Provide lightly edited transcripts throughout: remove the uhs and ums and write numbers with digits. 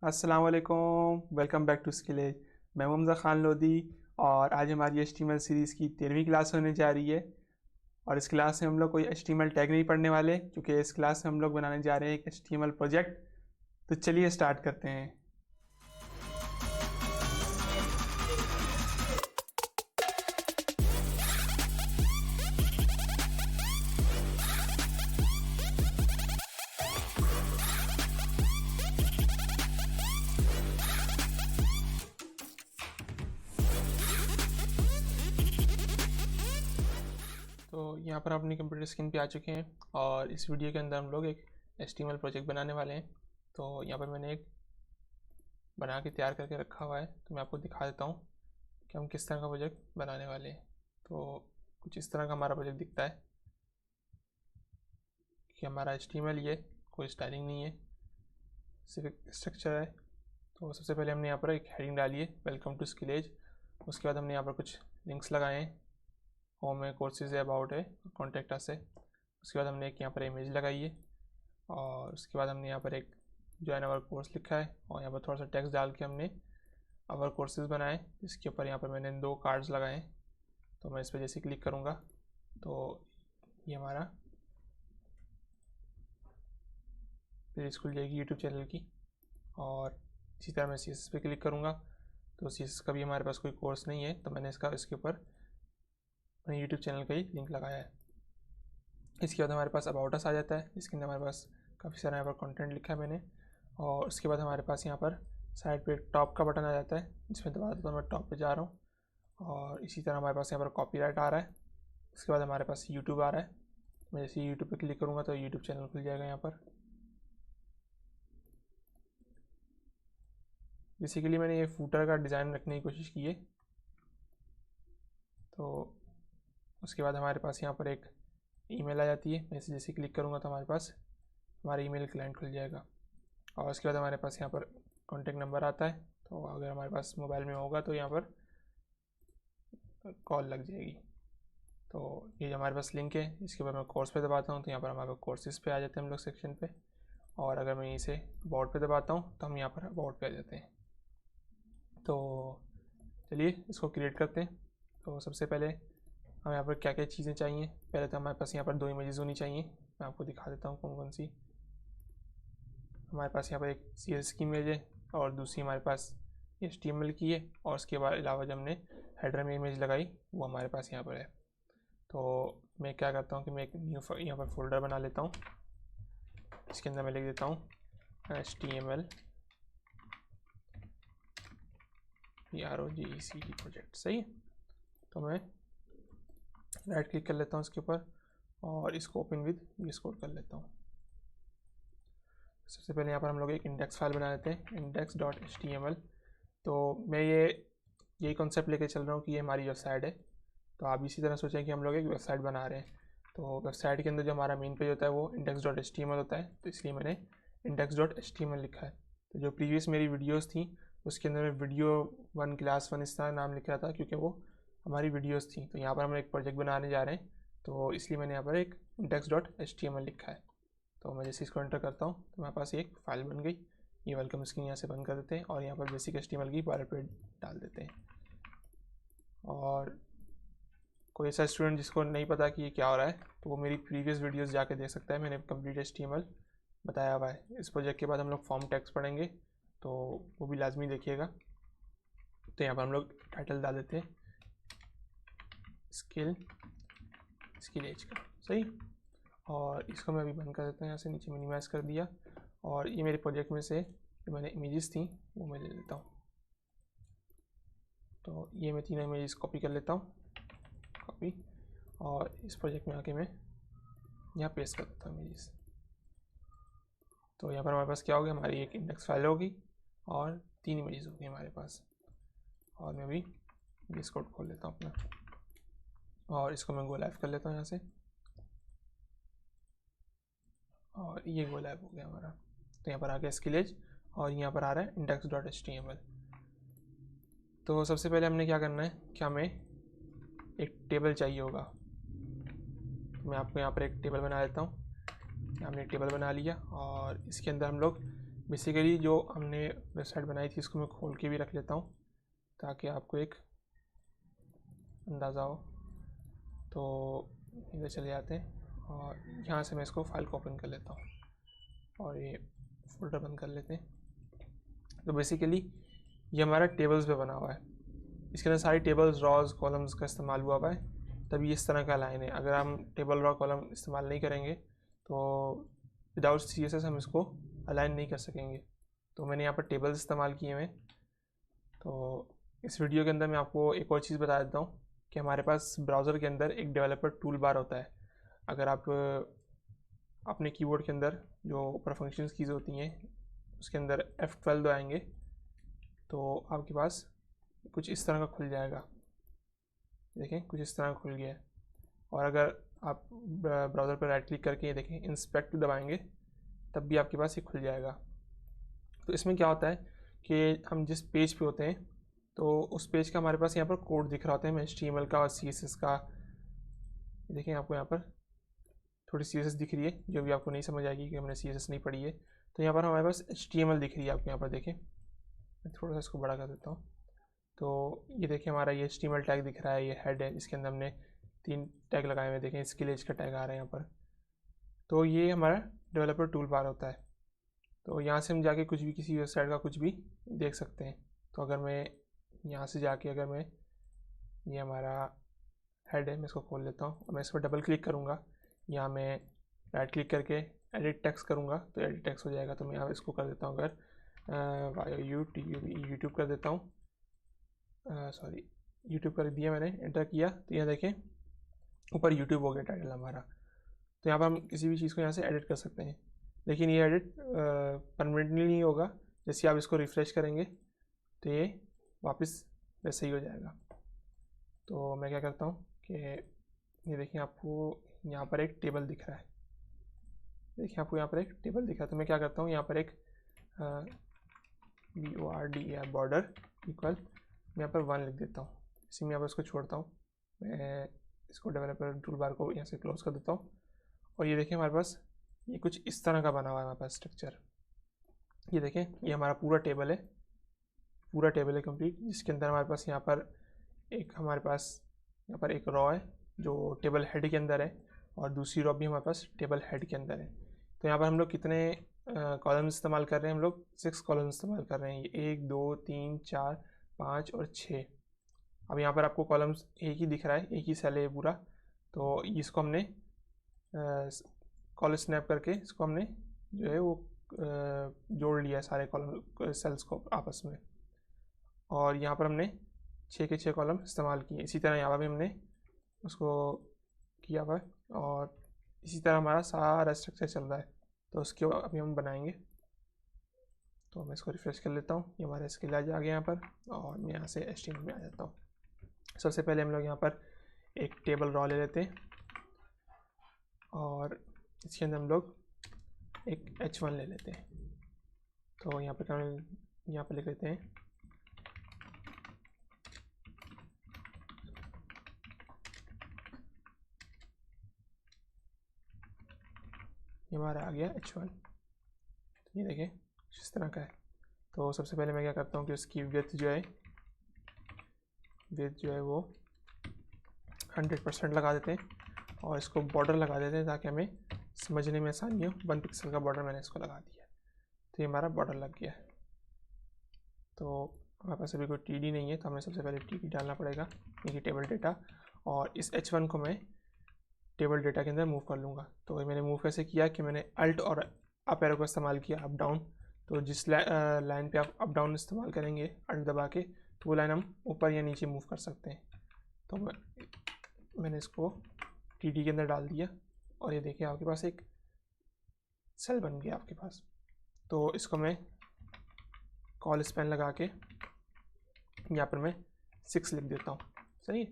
अस्सलाम वालेकुम, welcome back to स्किलेज। मैं हमज़ा ख़ान लोधी और आज हमारी HTML सीरीज़ की 13वीं क्लास होने जा रही है। और इस क्लास में हम लोग कोई HTML टैग नहीं पढ़ने वाले, क्योंकि इस क्लास में हम लोग बनाने जा रहे हैं एक HTML प्रोजेक्ट। तो चलिए स्टार्ट करते हैं। तो यहाँ पर अपनी कंप्यूटर स्क्रीन पे आ चुके हैं और इस वीडियो के अंदर हम लोग एक HTML प्रोजेक्ट बनाने वाले हैं। तो यहाँ पर मैंने एक बना के तैयार करके रखा हुआ है, तो मैं आपको दिखा देता हूँ कि हम किस तरह का प्रोजेक्ट बनाने वाले हैं। तो कुछ इस तरह का हमारा प्रोजेक्ट दिखता है कि हमारा HTML ये कोई स्टाइलिंग नहीं है, सिर्फ एक स्ट्रक्चर है। तो सबसे पहले हमने यहाँ पर एक हेडिंग डाली है, वेलकम टू स्किलेज। उसके बाद हमने यहाँ पर कुछ लिंक्स लगाए हैं, होम है, कोर्सेज है, अबाउट है, कॉन्टेक्ट अस है। उसके बाद हमने एक यहाँ पर इमेज लगाई है और उसके बाद हमने यहाँ पर एक ज्वाइन आवर कोर्स लिखा है और यहाँ पर थोड़ा सा टेक्स्ट डाल के हमने आवर कोर्सेज बनाए, जिसके ऊपर यहाँ पर मैंने 2 कार्ड्स लगाए हैं। तो मैं इस पर जैसे क्लिक करूँगा तो ये हमारा पेज खुल जाएगी यूट्यूब चैनल की। और इसी तरह मैं CSS पे क्लिक करूँगा तो CSS का भी हमारे पास कोई कोर्स नहीं है, तो मैंने इसके ऊपर अपने यूट्यूब चैनल का ही लिंक लगाया है। इसके बाद हमारे पास अबाउट अस आ जाता है, जिसके अंदर हमारे पास काफ़ी सारा यहाँ पर कंटेंट लिखा है मैंने। और उसके बाद हमारे पास यहाँ पर साइड पे टॉप का बटन आ जाता है, जिसमें दबा देता हूँ, मैं टॉप पे जा रहा हूँ। और इसी तरह हमारे पास यहाँ पर कॉपीराइट आ रहा है। उसके बाद हमारे पास यूट्यूब आ रहा है। मैं जैसे यूट्यूब पे क्लिक करूँगा तो यूट्यूब चैनल खुल जाएगा। यहाँ पर बेसिकली मैंने ये फूटर का डिज़ाइन रखने की कोशिश की है। तो उसके बाद हमारे पास यहाँ पर एक ईमेल आ जाती है। मैं इसे जैसे क्लिक करूँगा तो हमारे पास हमारा ईमेल क्लाइंट खुल जाएगा। और उसके बाद हमारे पास यहाँ पर कॉन्टेक्ट नंबर आता है, तो अगर हमारे पास मोबाइल में होगा तो यहाँ पर कॉल लग जाएगी। तो ये जो हमारे पास लिंक है, इसके ऊपर मैं कोर्स पे दबाता हूँ तो यहाँ पर हमारे पास कोर्सेज पे आ जाते हैं हम लोग सेक्शन पे। और अगर मैं इसे अबाउट पे दबाता हूँ तो हम यहाँ पर अबाउट पे आ जाते हैं। तो चलिए इसको क्रिएट करते हैं। तो सबसे पहले हमें यहाँ पर क्या क्या चीज़ें चाहिए। पहले तो हमारे पास यहाँ पर 2 इमेजेस होनी चाहिए। मैं आपको दिखा देता हूँ कौन कौन सी। हमारे पास यहाँ पर एक CSS की इमेज है और दूसरी हमारे पास HTML की है। और उसके बाद अलावा जब हमने हेडर में इमेज लगाई वो हमारे पास यहाँ पर है। तो मैं क्या करता हूँ कि मैं एक न्यू यहाँ पर फोल्डर बना लेता हूँ। इसके अंदर मैं लिख देता हूँ HTML PROJECT प्रोजेक्ट। सही है। तो मैं राइट क्लिक कर लेता हूँ इसके ऊपर और इसको ओपन विद VS कोड कर लेता हूँ। सबसे पहले यहाँ पर हम लोग एक इंडेक्स फाइल बना लेते हैं, index.html। तो मैं यही कॉन्सेप्ट लेके चल रहा हूँ कि ये हमारी वेबसाइट है। तो आप इसी तरह सोचें कि हम लोग एक वेबसाइट बना रहे हैं। तो वेबसाइट के अंदर जो हमारा मेन पेज होता है वो index.html होता है, तो इसलिए मैंने index.html लिखा है। तो जो प्रीवियस मेरी वीडियोस थी उसके अंदर मैं वीडियो 1 क्लास 1 इस तरह नाम लिख रहा था, क्योंकि वो हमारी वीडियोस थी। तो यहाँ पर हम एक प्रोजेक्ट बनाने जा रहे हैं, तो इसलिए मैंने यहाँ पर एक index.html लिखा है। तो मैं जैसे इसको एंटर करता हूँ तो मेरे पास एक फ़ाइल बन गई। ये वेलकम स्क्रीन यहाँ से बंद कर देते हैं और यहाँ पर बेसिक HTML की बोइलरप्लेट डाल देते हैं। और कोई ऐसा स्टूडेंट जिसको नहीं पता कि ये क्या हो रहा है तो वो मेरी प्रीवियस वीडियोस जाके देख सकता है, मैंने कंप्लीट HTML बताया हुआ है। इस प्रोजेक्ट के बाद हम लोग फॉर्म टैग्स पढ़ेंगे, तो वो भी लाजमी देखिएगा। तो यहाँ पर हम लोग टाइटल डाल देते हैं स्किलेज का। सही। और इसको मैं अभी बंद कर देता हूँ, यहाँ से नीचे मिनिमाइज़ कर दिया। और ये मेरे प्रोजेक्ट में से जो मैंने इमेजेस थी वो मैं ले लेता हूँ। तो ये मैं 3 इमेजेस कॉपी कर लेता हूँ, कॉपी। और इस प्रोजेक्ट में आके मैं यहाँ पेस्ट कर देता हूँ इमेजेस। तो यहाँ पर हमारे पास क्या होगी, हमारी एक इंडेक्स फाइल होगी और 3 इमेजेस होगी हमारे पास। और मैं भी VS कोड खोल लेता हूँ अपना और इसको मैं गो लाइव कर लेता हूँ यहाँ से। और ये गो लाइव हो गया हमारा। तो यहाँ पर आ गया स्किलेज और यहाँ पर आ रहा है index.html। तो सबसे पहले हमने क्या करना है कि हमें एक टेबल चाहिए होगा। मैं आपको यहाँ पर एक टेबल बना देता हूँ। हमने एक टेबल बना लिया और इसके अंदर हम लोग बेसिकली जो हमने वेबसाइट बनाई थी इसको मैं खोल के भी रख लेता हूँ ताकि आपको एक अंदाज़ा हो। तो इधर चले जाते हैं और यहाँ से मैं इसको फाइल को ओपन कर लेता हूँ और ये फोल्डर बंद कर लेते हैं। तो बेसिकली ये हमारा टेबल्स पे बना हुआ है, इसके अंदर सारी टेबल्स, रॉज, कॉलम्स का इस्तेमाल हुआ है, तभी इस तरह का लाइन है। अगर हम टेबल, रॉ, कॉलम इस्तेमाल नहीं करेंगे तो विदाउट CSS हम इसको अलाइन नहीं कर सकेंगे। तो मैंने यहाँ पर टेबल्स इस्तेमाल किए हैं। तो इस वीडियो के अंदर मैं आपको एक और चीज़ बता देता हूँ कि हमारे पास ब्राउज़र के अंदर एक डेवलपर टूल बार होता है। अगर आप अपने कीबोर्ड के अंदर जो ऊपर फंक्शंस कीज़ होती हैं उसके अंदर F12 दबाएंगे तो आपके पास कुछ इस तरह का खुल जाएगा। देखें कुछ इस तरह खुल गया है। और अगर आप ब्राउज़र पर राइट क्लिक करके ये देखें इंस्पेक्ट दबाएंगे तब भी आपके पास ये खुल जाएगा। तो इसमें क्या होता है कि हम जिस पेज पे होते हैं तो उस पेज का हमारे पास यहाँ पर कोड दिख रहा होता है HTML का और CSS का। देखें आपको यहाँ पर थोड़ी CSS दिख रही है, जो भी आपको नहीं समझ आएगी कि हमने CSS नहीं पढ़ी है। तो यहाँ पर हमारे पास HTML दिख रही है आपको यहाँ पर। देखें मैं थोड़ा सा इसको बड़ा कर देता हूँ। तो ये देखिए हमारा ये HTML टैग दिख रहा है, ये हेड है जिसके अंदर हमने 3 टैग लगाए हुए। देखें स्किल एज का टैग आ रहा है यहाँ पर। तो ये हमारा डेवलपर टूल बार होता है। तो यहाँ से हम जाके कुछ भी, किसी वेबसाइट का कुछ भी देख सकते हैं। तो अगर मैं यहाँ से जाके अगर मैं, ये हमारा हेड है, मैं इसको खोल लेता हूँ और मैं इस पर डबल क्लिक करूँगा। यहाँ मैं राइट क्लिक करके एडिट टेक्स्ट करूँगा तो एडिट टेक्स्ट हो जाएगा। तो मैं यहाँ इसको कर देता हूँ, अगर यूट्यूब कर देता हूँ, सॉरी यूट्यूब कर दिया मैंने, एंटर किया तो यहाँ देखें ऊपर यूट्यूब हो गया टाइटल हमारा। तो यहाँ पर हम किसी भी चीज़ को यहाँ से एडिट कर सकते हैं, लेकिन ये एडिट परमानेंटली नहीं होगा। जैसे आप इसको रिफ़्रेश करेंगे तो ये वापस वैसे ही हो जाएगा। तो मैं क्या करता हूँ कि ये देखिए आपको यहाँ पर एक टेबल दिख रहा है। देखिए आपको यहाँ पर एक टेबल दिख रहा है। तो मैं क्या करता हूँ, यहाँ पर एक BORD बॉर्डर इक्वल मैं यहाँ पर 1 लिख देता हूँ। इसी में यहाँ पर इसको छोड़ता हूँ। मैं इसको डेवलपर टूल बार को यहाँ से क्लोज कर देता हूँ और ये देखिए हमारे पास ये कुछ इस तरह का बना हुआ है हमारे पास स्ट्रक्चर। ये देखें ये हमारा पूरा टेबल है, पूरा टेबल है कंप्लीट, जिसके अंदर हमारे पास यहाँ पर एक रॉ है जो टेबल हेड के अंदर है और दूसरी रॉ भी हमारे पास टेबल हेड के अंदर है। तो यहाँ पर हम लोग कितने कॉलम्स इस्तेमाल कर रहे हैं, हम लोग 6 कॉलम्स इस्तेमाल कर रहे हैं। ये 1 2 3 4 5 और 6। अब यहाँ पर आपको कॉलम्स एक ही दिख रहा है, एक ही सेल है पूरा। तो इसको हमने कॉल स्नैप करके इसको हमने जो है वो जोड़ लिया है सारे कॉलम सेल्स को आपस में, और यहाँ पर हमने 6 के 6 कॉलम इस्तेमाल किए। इसी तरह यहाँ पर भी हमने उसको किया हुआ है और इसी तरह हमारा सारा स्ट्रक्चर चल रहा है। तो उसके अभी हम बनाएंगे। तो मैं इसको रिफ्रेश कर लेता हूँ, ये हमारा स्किल आ गया यहाँ पर और मैं यहाँ से HTML में आ जाता हूँ। सबसे पहले हम लोग यहाँ पर एक टेबल रॉ ले लेते हैं और इसके अंदर हम लोग एक H1 ले लेते हैं। तो यहाँ पर लिख लेते हैं ये हमारा आ गया H1। ये देखें इस तरह का है। तो सबसे पहले मैं क्या करता हूँ कि उसकी विड्थ जो है वो 100% लगा देते हैं और इसको बॉर्डर लगा देते हैं ताकि हमें समझने में आसानी हो। 1 पिक्सल का बॉर्डर मैंने इसको लगा दिया, तो ये हमारा बॉर्डर लग गया है। तो हमारे पास अभी कोई TD नहीं है तो हमें सबसे पहले TD डालना पड़ेगा, ये टेबल डेटा, और इस H1 को मैं टेबल डेटा के अंदर मूव कर लूँगा। तो मैंने मूव कैसे किया कि मैंने अल्ट और अप एरो का इस्तेमाल किया, अप डाउन। तो जिस लाइन पे आप अप डाउन इस्तेमाल करेंगे अल्ट दबा के तो वो लाइन हम ऊपर या नीचे मूव कर सकते हैं। तो मैंने इसको TD के अंदर डाल दिया और ये देखिए आपके पास एक सेल बन गया आपके पास। तो इसको मैं कॉल स्पैन लगा के यहाँ पर मैं 6 लिख देता हूँ, सही।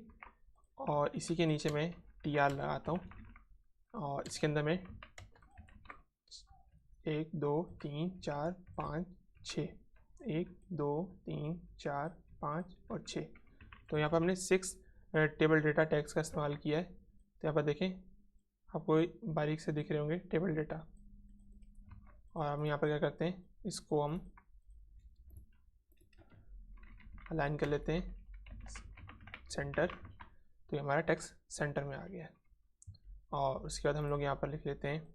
और इसी के नीचे मैं TR लगाता हूँ और इसके अंदर मैं 1 2 3 4 5 6 1 2 3 4 5 और 6। तो यहाँ पर हमने 6 टेबल डेटा टैग्स का इस्तेमाल किया है। तो यहाँ पर देखें आपको बारीक से दिख रहे होंगे टेबल डेटा। और हम यहाँ पर क्या करते हैं इसको हम अलाइन कर लेते हैं सेंटर, तो ये हमारा टेक्स्ट सेंटर में आ गया है। और उसके बाद हम लोग यहाँ पर लिख लेते हैं,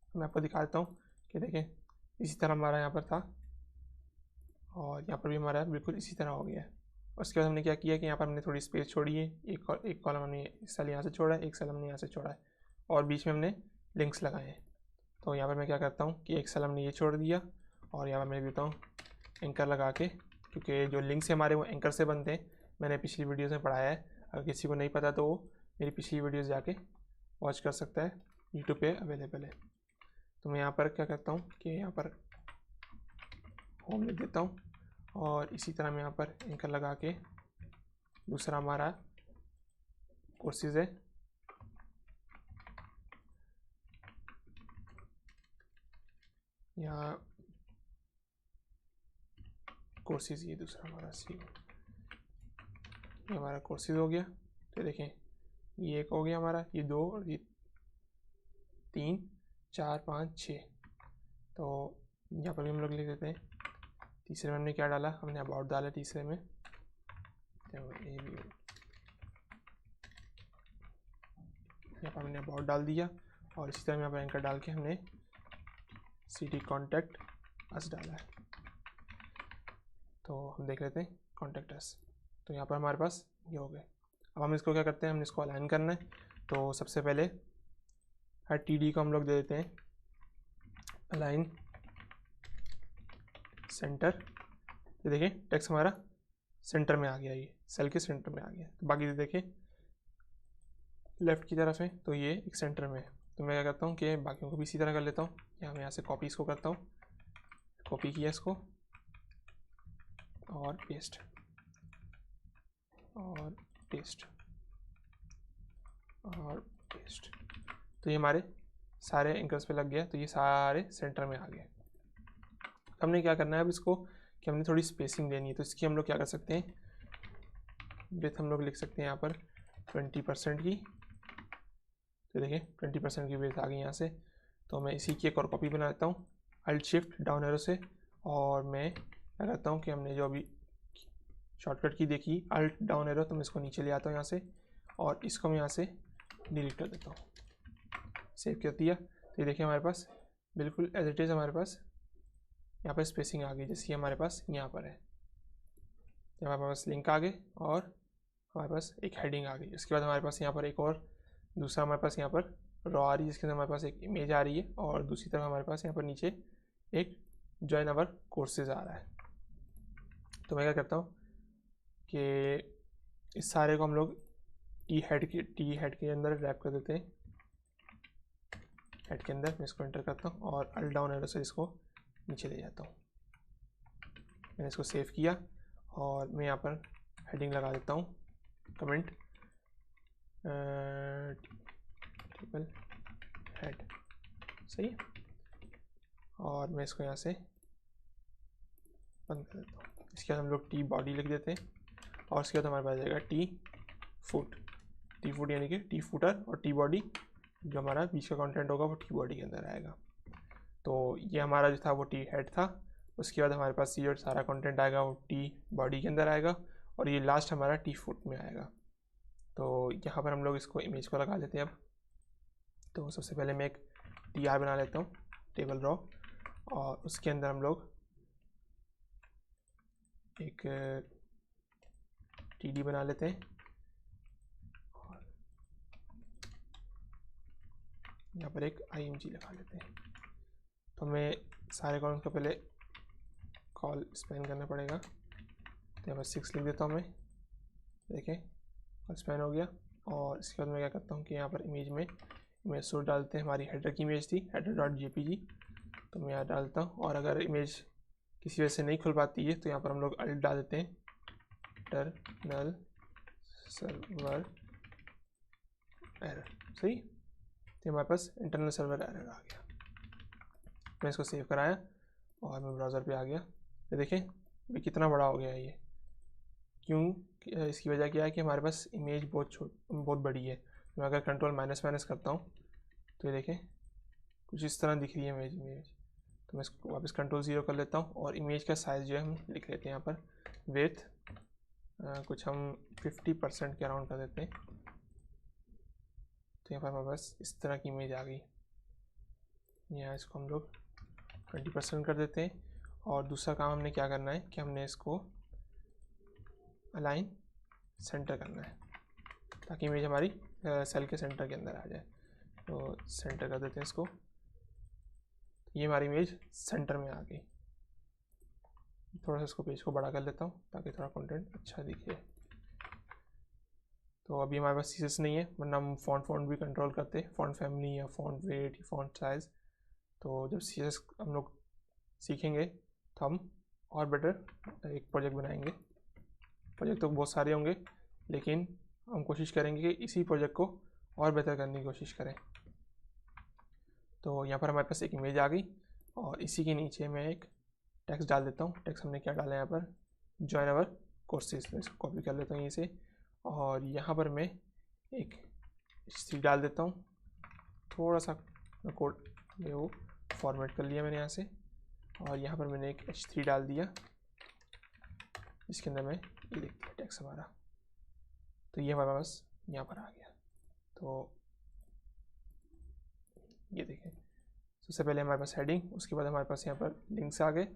मैं आपको दिखा देता हूँ कि देखें इसी तरह हमारा यहाँ पर था और यहाँ पर भी हमारा बिल्कुल इसी तरह हो गया है। उसके बाद हमने क्या किया कि यहाँ पर हमने थोड़ी स्पेस छोड़ी है, एक कॉलम हमने इस साल यहाँ से छोड़ा है, एक साल हमने यहाँ से छोड़ा है और बीच में हमने लिंक्स लगाए हैं। तो यहाँ पर मैं क्या करता हूँ कि एक साल हमने ये छोड़ दिया और यहाँ पर मैं देता हूँ एंकर लगा के, क्योंकि जो लिंक्स हमारे वो एंकर से बनते हैं, मैंने पिछली वीडियोज़ में पढ़ाया है। अगर किसी को नहीं पता तो वो मेरी पिछली वीडियोज़ जाके वॉच कर सकता है, यूट्यूब पे अवेलेबल है। तो मैं यहाँ पर क्या करता हूँ कि यहाँ पर होम लिख देता हूँ और इसी तरह मैं यहाँ पर एंकर लगा के दूसरा हमारा कोर्सेज है, यहाँ कोर्सेज, ये दूसरा हमारा सी, ये हमारा कोर्सेज हो गया। तो देखें ये एक हो गया हमारा, ये 2 और ये 3 4 5 6। तो यहाँ पर भी हम लोग लिख देते हैं। तीसरे में हमने क्या डाला, हमने अबाउट डाला तीसरे में, यहाँ पर हमने अबाउट डाल दिया और इसी तरह यहाँ पर एंकर डाल के हमने सिटी कॉन्टैक्ट अस डाला है। तो हम देख लेते हैं कॉन्टैक्ट अस, तो यहाँ पर हमारे पास ये हो गए। अब हम इसको क्या करते हैं, हमने इसको अलाइन करना है। तो सबसे पहले हर टी को हम लोग दे देते हैं अलाइन सेंटर। ये देखिए टेक्स्ट हमारा सेंटर में आ गया, ये सेल के सेंटर में आ गया। तो बाकी देखें लेफ़्ट की तरफ है, तो ये एक सेंटर में है। तो मैं क्या करता हूँ कि बाकियों को भी इसी तरह कर लेता हूँ। मैं यहाँ से कॉपी इसको करता हूँ, कॉपी किया इसको और पेस्ट और पेस्ट और पेस्ट। तो ये हमारे सारे एंकर्स पे लग गया, तो ये सारे सेंटर में आ गए। हमने क्या करना है अब इसको कि हमने थोड़ी स्पेसिंग देनी है। तो इसकी हम लोग क्या कर सकते हैं, विड्थ हम लोग लिख सकते हैं यहाँ पर 20% की। तो देखिए 20% की विड्थ आ गई यहाँ से। तो मैं इसी की एक और कॉपी बना देता हूँ अल्ट शिफ्ट डाउन एरो से, और मैं क्या करता हूँ कि हमने जो अभी शॉर्टकट की देखी अल्ट डाउन एरो, तो मैं इसको नीचे ले आता हूँ यहाँ से और इसको मैं यहाँ से डिलीट कर देता हूँ। सेव कर दिया। तो ये देखिए हमारे पास बिल्कुल एज इट इज़ हमारे पास यहाँ पर स्पेसिंग आ गई, जैसे हमारे पास यहाँ पर है। हमारे पास लिंक आ गए और हमारे पास एक हेडिंग आ गई। उसके बाद हमारे पास यहाँ पर एक और दूसरा हमारे पास यहाँ पर रॉ आ रही है, जिसके अंदर हमारे पास एक इमेज आ रही है और दूसरी तरफ हमारे पास यहाँ पर नीचे एक जॉइन अवर कोर्सेज आ रहा है। तो मैं क्या करता हूँ कि इस सारे को हम लोग टी हेड के अंदर रैप कर देते हैं। हेड के अंदर मैं इसको एंटर करता हूँ और अल्ट डाउन एरो से इसको नीचे ले जाता हूँ। मैंने इसको सेव किया और मैं यहाँ पर हेडिंग लगा देता हूँ कमेंट टेबल हेड, सही है। और मैं इसको यहाँ से बंद कर देता हूँ। इसके बाद हम लोग टी बॉडी लिख देते हैं और उसके बाद हमारे पास आ जाएगा टी फुट यानी कि टी फुटर और टी बॉडी, जो हमारा बीच का कंटेंट होगा वो टी बॉडी के अंदर आएगा। तो ये हमारा जो था वो टी हेड था। उसके बाद हमारे पास ये सारा कंटेंट आएगा वो टी बॉडी के अंदर आएगा और ये लास्ट हमारा टी फुट में आएगा। तो यहाँ पर हम लोग इसको इमेज को लगा लेते हैं अब। तो सबसे पहले मैं एक टी आर बना लेता हूँ टेबल रॉ, और उसके अंदर हम लोग एक टी डी बना लेते हैं और यहाँ पर एक आई एम जी लगा लेते हैं। तो हमें सारे कॉलम्स का पहले कॉल स्पैन करना पड़ेगा। तो यहाँ पर 6 लिख देता हूँ मैं, देखें कॉल स्पैन हो गया। और इसके बाद मैं क्या करता हूँ कि यहाँ पर इमेज में इमेज सोर्स डालते हैं, हमारी हेडर की इमेज थी header.jpg, तो मैं यहाँ डालता हूँ। और अगर इमेज किसी वजह से नहीं खुल पाती है तो यहाँ पर हम लोग अल्ट डाल देते हैं इंटरनल सर्वर एरर, सही। तो हमारे पास इंटरनल सर्वर एरर आ गया। मैं इसको सेव कराया और मैं ब्राउज़र पे आ गया। तो देखें भाई कितना बड़ा हो गया है ये। क्यों? इसकी वजह क्या है कि हमारे पास इमेज बहुत बड़ी है। मैं अगर कंट्रोल माइनस करता हूँ तो ये देखें कुछ इस तरह दिख रही है इमेज। तो मैं इसको वापस कंट्रोल 0 कर लेता हूँ और इमेज का साइज़ जो है हम लिख लेते हैं यहाँ पर विथ कुछ हम 50% के अराउंड कर देते हैं। तो यहाँ पर हमारे पास इस तरह की इमेज आ गई। यहाँ इसको हम लोग 20% कर देते हैं और दूसरा काम हमने क्या करना है कि हमने इसको अलाइन सेंटर करना है ताकि इमेज हमारी सेल के सेंटर के अंदर आ जाए। तो सेंटर कर देते हैं इसको। ये हमारी इमेज सेंटर में आ गई। थोड़ा सा इसको पेज को बड़ा कर लेता हूँ ताकि थोड़ा कंटेंट अच्छा दिखे। तो अभी हमारे पास सीएसएस नहीं है, वरना हम फॉन्ट भी कंट्रोल करते हैं, फॉन्ट फैमिली या फॉन्ट वेट या फॉन्ट साइज़। तो जब सीएसएस हम लोग सीखेंगे तो हम और बेटर एक प्रोजेक्ट बनाएंगे। प्रोजेक्ट तो बहुत सारे होंगे, लेकिन हम कोशिश करेंगे कि इसी प्रोजेक्ट को और बेहतर करने की कोशिश करें। तो यहाँ पर हमारे पास एक इमेज आ गई और इसी के नीचे मैं एक टेक्स्ट डाल देता हूँ। टेक्स्ट हमने क्या डाला है यहाँ पर, जॉइन अवर कोर्सेज। तो इसको कॉपी कर लेता हूँ यहीं से और यहाँ पर मैं एक H3 डाल देता हूँ। थोड़ा सा कोड ये वो फॉर्मेट कर लिया मैंने यहाँ से और यहाँ पर मैंने एक H3 डाल दिया, इसके अंदर मैं ये लिख दिया टेक्स्ट हमारा। तो ये हमारे पास यहाँ पर आ गया। तो ये देखें, सबसे पहले हमारे पास हेडिंग, उसके बाद हमारे पास यहाँ पर लिंक्स आ गए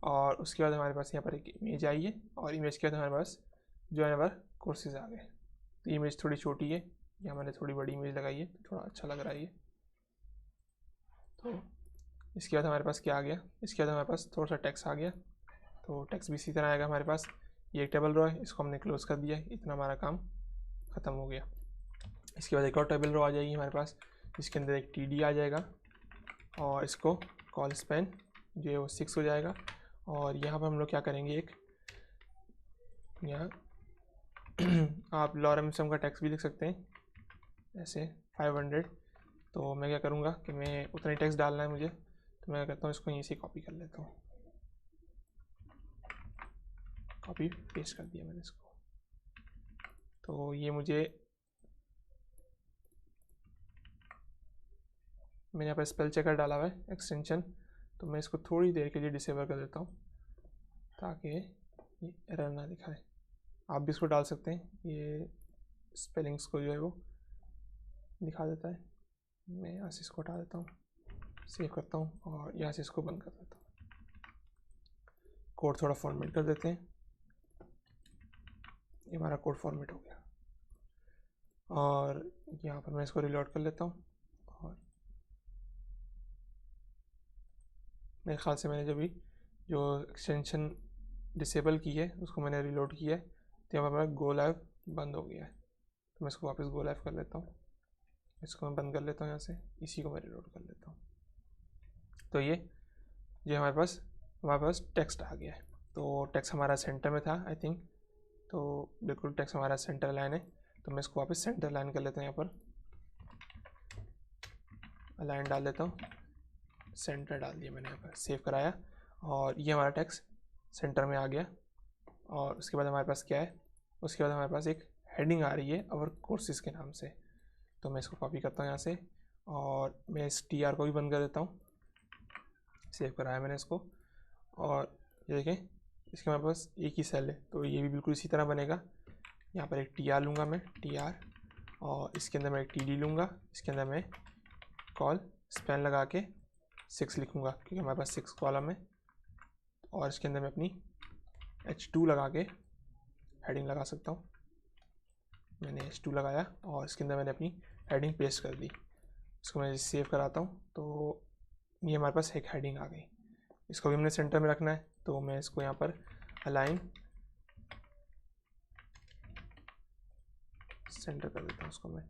और उसके बाद हमारे पास यहाँ पर एक इमेज आई है और इमेज के बाद हमारे पास जॉइन अवर कोर्सेज आ गए। तो इमेज थोड़ी छोटी है, यहाँ मैंने थोड़ी बड़ी इमेज लगाई है, थोड़ा अच्छा लग रहा है ये। तो इसके बाद हमारे पास क्या आ गया, इसके बाद हमारे पास थोड़ा सा टेक्स्ट आ गया। तो टेक्स्ट भी इसी तरह आएगा हमारे पास। ये एक टेबल रो है, इसको हमने क्लोज कर दिया, इतना हमारा काम ख़त्म हो गया। इसके बाद एक और टेबल रो आ जाएगी हमारे पास, जिसके अंदर एक TD आ जाएगा और इसको कॉल स्पैन जो है वो 6 हो जाएगा। और यहाँ पर हम लोग क्या करेंगे, एक यहाँ आप लॉरम सम का टेक्स्ट भी लिख सकते हैं ऐसे 500। तो मैं क्या करूँगा कि मैं उतना ही टेक्स्ट डालना है मुझे, तो मैं क्या करता हूँ, इसको यहीं से कॉपी कर लेता हूँ। कॉपी पेस्ट कर दिया मैंने इसको। तो ये मैंने यहाँ पर स्पेल चेकर डाला हुआ है एक्सटेंशन, तो मैं इसको थोड़ी देर के लिए डिसेबल कर देता हूँ ताकि ये एरर ना दिखाए। आप भी इसको डाल सकते हैं, ये स्पेलिंग्स को जो है वो दिखा देता है। मैं यहाँ से इसको हटा देता हूँ, सेव करता हूँ और यहाँ से इसको बंद कर देता हूँ। कोड थोड़ा फॉर्मेट कर देते हैं, ये हमारा कोड फॉर्मेट हो गया। और यहाँ पर मैं इसको रिलोड कर लेता हूँ और मेरे ख्याल से मैंने जो एक्सटेंशन डिसेबल की है उसको मैंने रिलोड किया है, तो यहाँ पर मेरा गो लाइव बंद हो गया है। तो मैं इसको वापस गो लाइव कर लेता हूँ, इसको मैं बंद कर लेता हूँ यहाँ से, इसी को मैं रिलोड कर लेता हूँ। तो ये हमारे पास टेक्स्ट आ गया है। तो टेक्स्ट हमारा सेंटर में था आई थिंक, तो बिल्कुल टेक्स्ट हमारा सेंटर लाइन है। तो मैं इसको वापस सेंटर लाइन कर लेता हूँ, यहाँ पर अलाइन डाल देता हूँ, सेंटर डाल दिया मैंने यहाँ पर, सेव कराया और ये हमारा टेक्स्ट सेंटर में आ गया। और उसके बाद हमारे पास क्या है, उसके बाद हमारे पास एक हेडिंग आ रही है अवर कोर्सेज के नाम से। तो मैं इसको कॉपी करता हूँ यहाँ से और मैं इस TR को भी बंद कर देता हूँ, सेव कराया मैंने इसको। और ये देखें, इसके हमारे पास एक ही सेल है, तो ये भी बिल्कुल इसी तरह बनेगा। यहाँ पर एक TR लूँगा मैं, TR, और इसके अंदर मैं एक TD लूँगा, इसके अंदर मैं कॉल स्पैन लगा के 6 लिखूँगा क्योंकि हमारे पास 6 कॉलम है। और इसके अंदर मैं अपनी H2 लगा के हेडिंग लगा सकता हूँ। मैंने H2 लगाया और इसके अंदर मैंने अपनी हेडिंग पेस्ट कर दी। इसको मैं सेव कराता हूँ, तो ये हमारे पास एक हेडिंग आ गई। इसको भी हमने सेंटर में रखना है, तो मैं इसको यहाँ पर अलाइन सेंटर कर देता हूँ। उसको मैं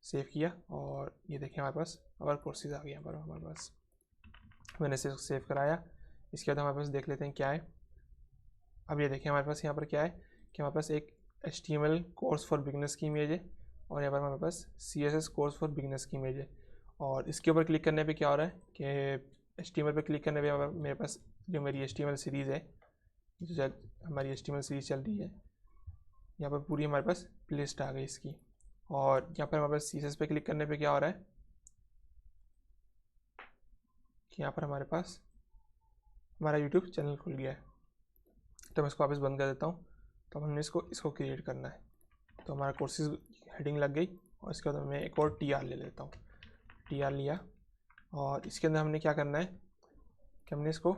सेव किया और ये देखिए हमारे पास अवर कोर्सेज आ गया। यहाँ पर हमारे पास मैंने सेव कराया। इसके बाद हमारे पास देख लेते हैं क्या है। अब ये देखिए हमारे पास यहाँ पर क्या है कि हमारे पास एक HTML कोर्स फॉर बिगनर्स की इमेज है और यहाँ पर हमारे पास CSS कोर्स फॉर बिगनर्स की इमेज है। और इसके ऊपर क्लिक करने पे क्या हो रहा है कि HTML पे क्लिक करने पे मेरे पास जो मेरी HTML सीरीज़ है, जो हमारी HTML सीरीज़ चल रही है, यहाँ पर पूरी हमारे पास लिस्ट आ गई इसकी। और यहाँ पर हमारे पास CSS पे क्लिक करने पे क्या हो रहा है कि यहाँ पर हमारे पास हमारा यूट्यूब चैनल खुल गया है। तो मैं इसको वापस बंद कर देता हूँ। तो हमने इसको क्रिएट करना है। तो हमारा कोर्सेज हेडिंग लग गई और इसके बाद मैं एक और TR ले लेता हूँ। TR लिया और इसके अंदर हमने क्या करना है कि हमने इसको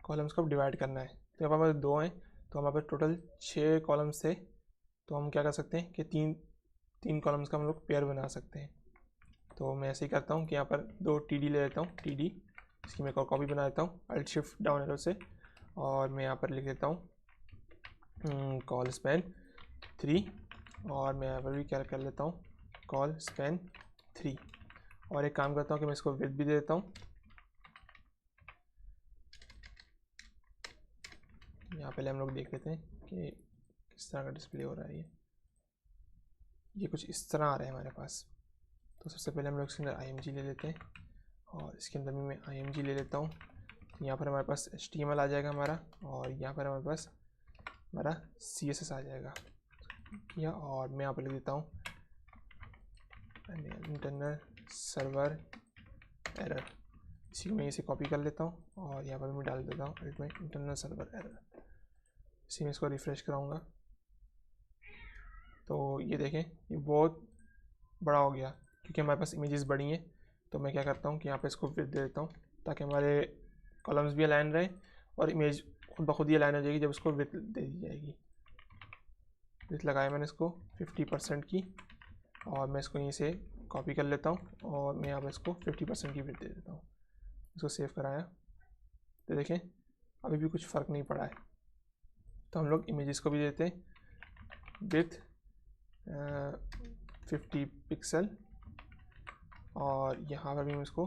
कॉलम्स को डिवाइड करना है। तो यहाँ पर हमारे 2 हैं, तो हमारे पास टोटल 6 कॉलम्स थे। तो हम क्या कर सकते हैं कि तीन कॉलम्स का हम लोग पेयर बना सकते हैं। तो मैं ऐसे ही करता हूँ कि यहाँ पर 2 TD ले लेता हूँ। TD इसकी मैं एक और कॉपी बना देता हूँ अल्ट शिफ्ट डाउन एरो से, और मैं यहाँ पर लिख देता हूँ कॉल स्पैन 3, और मैं यहाँ पर भी क्या कर लेता हूँ कॉल स्पैन 3। और एक काम करता हूँ कि मैं इसको विड्थ भी दे देता हूँ। यहाँ पहले हम लोग देख लेते हैं कि किस तरह का डिस्प्ले हो रहा है। ये कुछ इस तरह आ रहा है हमारे पास। तो सबसे पहले हम लोग इसके अंदर IMG ले लेते हैं और इसके अंदर भी मैं IMG ले लेता हूँ। तो यहाँ पर हमारे पास HTML आ जाएगा हमारा, और यहाँ पर हमारे पास हमारा CSS आ जाएगा। या और मैं यहाँ पर लिख देता हूँ इंटरनल सर्वर एरर। इसी को मैं इसे कॉपी कर लेता हूँ और यहाँ पर मैं डाल देता हूँ अल्टीमेट इंटरनल सर्वर एरर। इसी में इसको रिफ्रेश कराऊँगा तो ये देखें ये बहुत बड़ा हो गया क्योंकि हमारे पास इमेजेस बड़ी हैं। तो मैं क्या करता हूँ कि यहाँ पे इसको विड्थ दे देता हूँ ताकि हमारे कॉलम्स भी अलाइन रहें और इमेज खुद ब खुद ही अलाइन हो जाएगी जब इसको विड्थ दे दी जाएगी। विड्थ लगाया मैंने इसको 50% की, और मैं इसको यहीं से कॉपी कर लेता हूँ और मैं यहाँ पर इसको 50% की विड्थ दे देता हूँ। इसको सेव कराया तो देखें अभी भी कुछ फ़र्क नहीं पड़ा है। तो हम लोग इमेजेस को भी देते हैं विड्थ 50 पिक्सल, और यहाँ पर भी हम इसको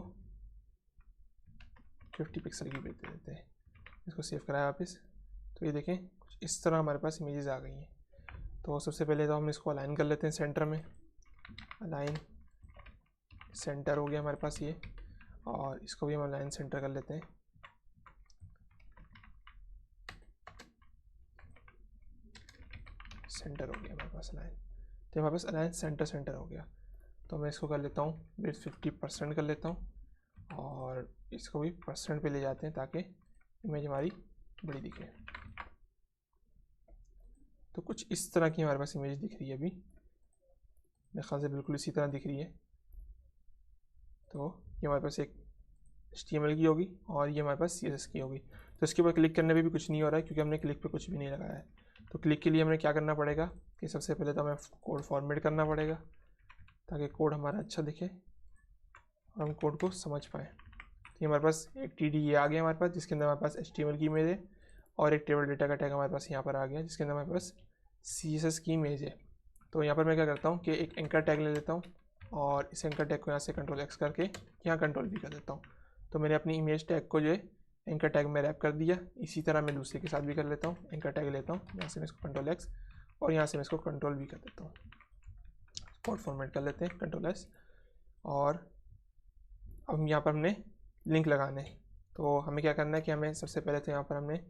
50 पिक्सल की विड्थ दे देते हैं। इसको सेव कराया वापस। तो ये देखें कुछ इस तरह हमारे पास इमेजेस आ गई हैं। तो सबसे पहले तो हम इसको अलाइन कर लेते हैं सेंटर में। अलाइन सेंटर हो गया हमारे पास ये, और इसको भी हम अलाइन सेंटर कर लेते हैं। सेंटर हो गया हमारे पास अलाइन। तो हमारे पास अलाइन सेंटर हो गया। तो मैं इसको कर लेता हूँ विड्थ 50% कर लेता हूँ, और इसको भी % पे ले जाते हैं ताकि इमेज हमारी बड़ी दिखे। तो कुछ इस तरह की हमारे पास इमेज दिख रही है अभी, मेरे ख्याल से बिल्कुल इसी तरह दिख रही है। तो ये हमारे पास एक HTML की होगी और ये हमारे पास CSS की होगी। तो इसके ऊपर क्लिक करने पे भी कुछ नहीं हो रहा है क्योंकि हमने क्लिक पे कुछ भी नहीं लगाया है। तो क्लिक के लिए हमें क्या करना पड़ेगा कि सबसे पहले तो हमें कोड फॉर्मेट करना पड़ेगा ताकि कोड हमारा अच्छा दिखे और हम कोड को समझ पाएँ। तो ये हमारे पास एक TD ये आ गया हमारे पास जिसके अंदर हमारे पास HTML की इमेज है, और एक टेबल डेटा का टैग हमारे पास यहाँ पर आ गया जिसके अंदर हमारे पास CSS की इमेज है। तो यहाँ पर मैं क्या करता हूँ कि एक एंकर टैग ले लेता हूँ और इस एंकर टैग को यहाँ से Ctrl+X करके यहाँ Ctrl+V कर देता हूँ। तो मैंने अपनी इमेज टैग को जो है एंकर टैग में रैप कर दिया। इसी तरह मैं दूसरे के साथ भी कर लेता हूँ। एंकर टैग लेता हूँ, यहाँ से मैं इसको Ctrl+X और यहाँ से मैं इसको Ctrl+V कर देता हूँ। कोड फॉर्मेट कर लेते हैं Ctrl+S, और अब यहाँ पर हमने लिंक लगाने हैं। तो हमें क्या करना है कि हमें सबसे पहले तो यहाँ पर हमने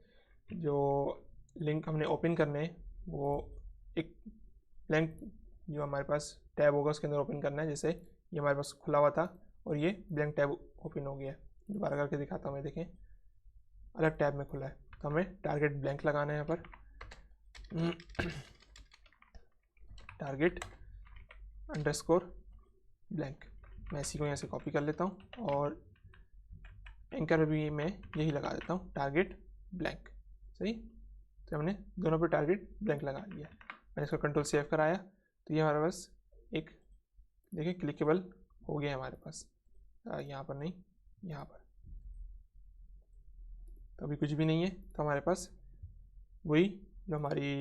जो लिंक हमने ओपन करने हैं वो एक ब्लैंक जो हमारे पास टैब होगा उसके अंदर ओपन करना है। जैसे ये हमारे पास खुला हुआ था और ये ब्लैंक टैब ओपन हो गया। दोबारा करके दिखाता हूँ मैं, देखें अलग टैब में खुला है। तो हमें टारगेट ब्लैंक लगाना है यहाँ पर टारगेट अंडरस्कोर ब्लैंक। मैं इसी को यहाँ से कॉपी कर लेता हूँ और एंकर पे भी मैं यही लगा देता हूँ टारगेट ब्लैंक। सही, तो हमने दोनों पे टारगेट ब्लैंक लगा दिया। मैंने इसको कंट्रोल सेव कराया तो ये हमारे पास एक देखिए क्लिकेबल हो गया हमारे पास। यहाँ पर नहीं, यहाँ पर तो अभी कुछ भी नहीं है। तो हमारे पास वही जो हमारी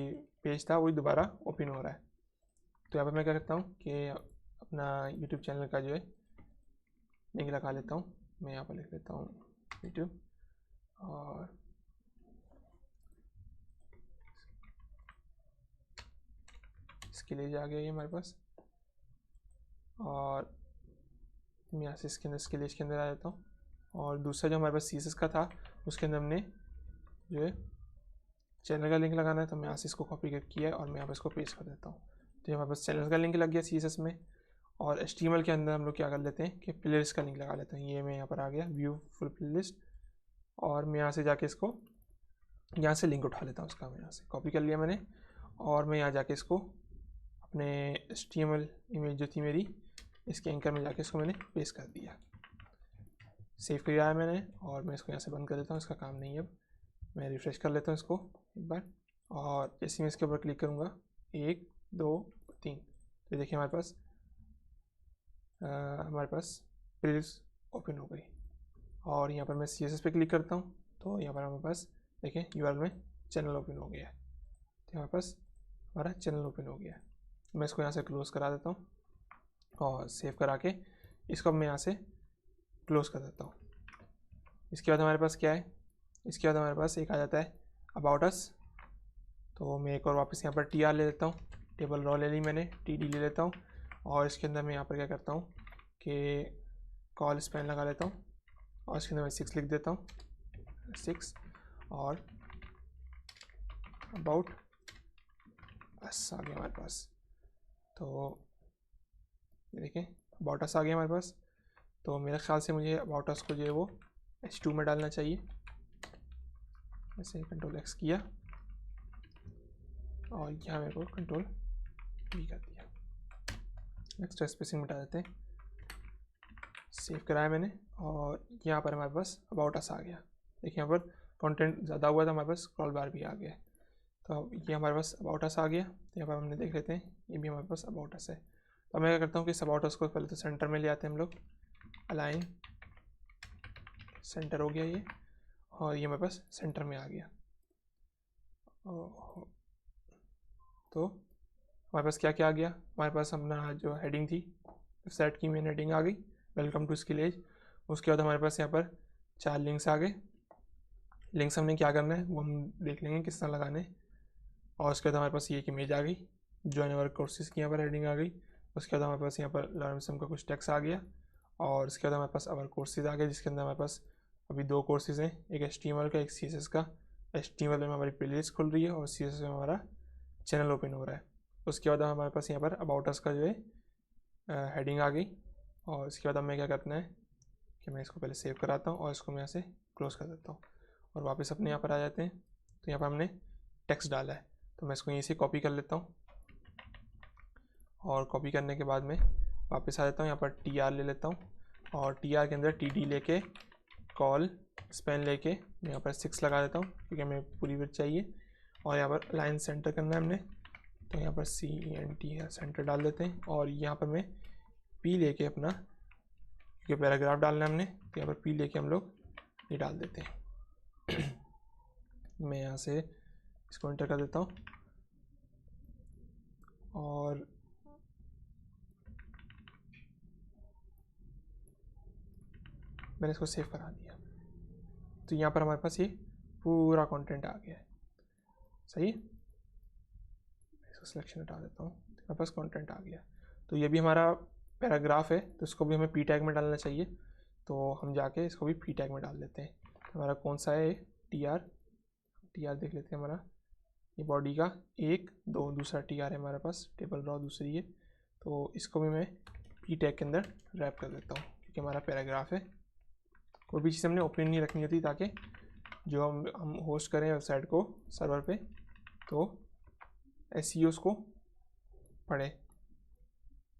पेज था वही दोबारा ओपन हो रहा है। तो यहाँ पर मैं क्या करता हूँ कि अपना यूट्यूब चैनल का जो है लिंक लगा लेता हूँ। मैं यहाँ पर लिख लेता हूँ यूट्यूब, और इसके लिए आ गया ये हमारे पास, और मैं यहाँ से इसके अंदर आ जाता हूँ। और दूसरा जो हमारे पास CSS का था उसके अंदर हमने जो है चैनल का लिंक लगाना है। तो मैं यहाँ से इसको कॉपी किया है और मैं यहाँ पर इसको पेस्ट कर देता हूँ। तो हमारे पास चैनल का लिंक लग गया CSS में, और HTML के अंदर हम लोग क्या कर लेते हैं कि प्ले लिस्ट का लिंक लगा लेते हैं। ये मैं यहाँ पर आ गया व्यू फुल प्ले लिस्ट, और मैं यहाँ से जाके इसको यहाँ से लिंक उठा लेता हूँ उसका। मैं यहाँ से कॉपी कर लिया मैंने, और मैं यहाँ जाके इसको अपने HTML इमेज जो थी मेरी, इसके एंकर में जाके इसको मैंने पेस्ट कर दिया। सेव किया है मैंने, और मैं इसको यहाँ से बंद कर देता हूँ, इसका काम नहीं है। अब मैं रिफ्रेश कर लेता हूँ इसको एक बार, और जैसे मैं इसके ऊपर क्लिक करूँगा 1 2 3, तो देखिए हमारे पास प्लेलिस्ट ओपन हो गई। और यहाँ पर मैं CSS पे क्लिक करता हूँ, तो यहाँ पर हमारे पास देखिए URL में चैनल ओपन हो गया है। तो हमारे पास हमारा चैनल ओपन हो गया है। मैं इसको यहाँ से क्लोज़ करा देता हूँ, और सेव करा के इसको मैं यहाँ से क्लोज़ कर देता हूँ। इसके बाद हमारे पास क्या है, इसके बाद हमारे पास एक आ जाता है अबाउट अस। तो मैं एक और वापस यहाँ पर TR ले लेता हूँ, टेबल रॉ ले ली मैंने, TD ले लेता हूँ, और इसके अंदर मैं यहाँ पर क्या करता हूँ कि कॉल स्पैन लगा लेता हूँ, और इसके अंदर मैं 6 लिख देता हूँ, 6, और अबाउट अस आ गया हमारे पास। तो देखिए अबाउट अस आ गया हमारे पास। तो मेरे ख्याल से मुझे अबाउट अस को जो है वो H2 में डालना चाहिए। ऐसे Ctrl+X किया, और यहाँ मेरे को Ctrl+V कर दिया। एक्स्ट्रा स्पेसिंग मिटा देते हैं। सेव कराया मैंने, और यहाँ पर हमारे पास अबाउट अस आ गया। देखिए यहाँ पर कंटेंट ज़्यादा हुआ था, हमारे पास स्क्रॉल बार भी आ गया। तो ये हमारे पास अबाउट अस आ गया। तो यहाँ पर हमने देख लेते हैं, ये भी हमारे पास अबाउट अस है। तो मैं क्या करता हूँ कि इस अबाउट अस को पहले तो सेंटर में ले आते हैं हम लोग, अलाइन सेंटर हो गया ये, और ये हमारे पास सेंटर में आ गया। तो हमारे पास क्या क्या आ गया, हमारे पास अपना जो हेडिंग थी वेबसाइट की मेन हेडिंग आ गई, वेलकम टू स्किल एज। उसके बाद हमारे पास यहाँ पर 4 लिंक्स आ गए। लिंक्स हमने क्या करना है वो हम देख लेंगे किस तरह लगाने। और उसके बाद हमारे पास ये एक इमेज आ गई, ज्वाइन अवर कोर्सेज की यहाँ पर हेडिंग आ गई। उसके बाद हमारे पास यहाँ पर लर्न सम का कुछ टेक्स्ट आ गया, और उसके बाद हमारे पास अवर कोर्सेज आ गए, जिसके अंदर हमारे पास अभी 2 कोर्सेज हैं, एक HTML का, एक CSS का। HTML में हमारी प्लेलिस्ट खुल रही है, और CSS में हमारा चैनल ओपन हो रहा है। उसके बाद हमारे पास यहाँ पर अबाउट अस का जो है हेडिंग आ गई। और इसके बाद हमें क्या करना है कि मैं इसको पहले सेव कराता हूँ, और इसको मैं यहाँ से क्लोज़ कर देता हूँ, और वापस अपने यहाँ पर आ जाते हैं। तो यहाँ पर हमने टेक्स्ट डाला है, तो मैं इसको यहीं से कॉपी कर लेता हूँ, और कॉपी करने के बाद में वापस आ जाता हूँ। यहाँ पर TR ले लेता हूँ, और TR के अंदर TD लेके कॉल स्पैन लेके मैं यहाँ पर 6 लगा देता हूँ, क्योंकि हमें पूरी विड्थ चाहिए। और यहाँ पर लाइन सेंटर करना है हमने, तो यहाँ पर CENT है, सेंटर डाल देते हैं। और यहाँ पर मैं P लेके अपना, क्योंकि पैराग्राफ डालना है हमने, तो यहाँ पर P लेके हम लोग ये डाल देते हैं। मैं यहाँ से इसको एंटर कर देता हूँ, और मैंने इसको सेव करा दिया। तो यहाँ पर हमारे पास ये पूरा कंटेंट आ गया है। सही है, इसको सिलेक्शन हटा देता हूँ, तो हमारे पास कंटेंट आ गया। तो ये भी हमारा पैराग्राफ है, तो इसको भी हमें P टैग में डालना चाहिए। तो हम जाके इसको भी P टैग में डाल देते हैं। हमारा कौन सा है, TR देख लेते हैं। हमारा ये बॉडी का 1 2 दूसरा TR है हमारे पास, टेबल रॉ दूसरी है। तो इसको भी मैं P टैग के अंदर रैप कर देता हूँ, क्योंकि हमारा पैराग्राफ है। कोई भी चीज़ हमने ओपन नहीं रखनी होती, ताकि जो हम होस्ट करें वेबसाइट को सर्वर पे, तो SEO उसको पढ़े।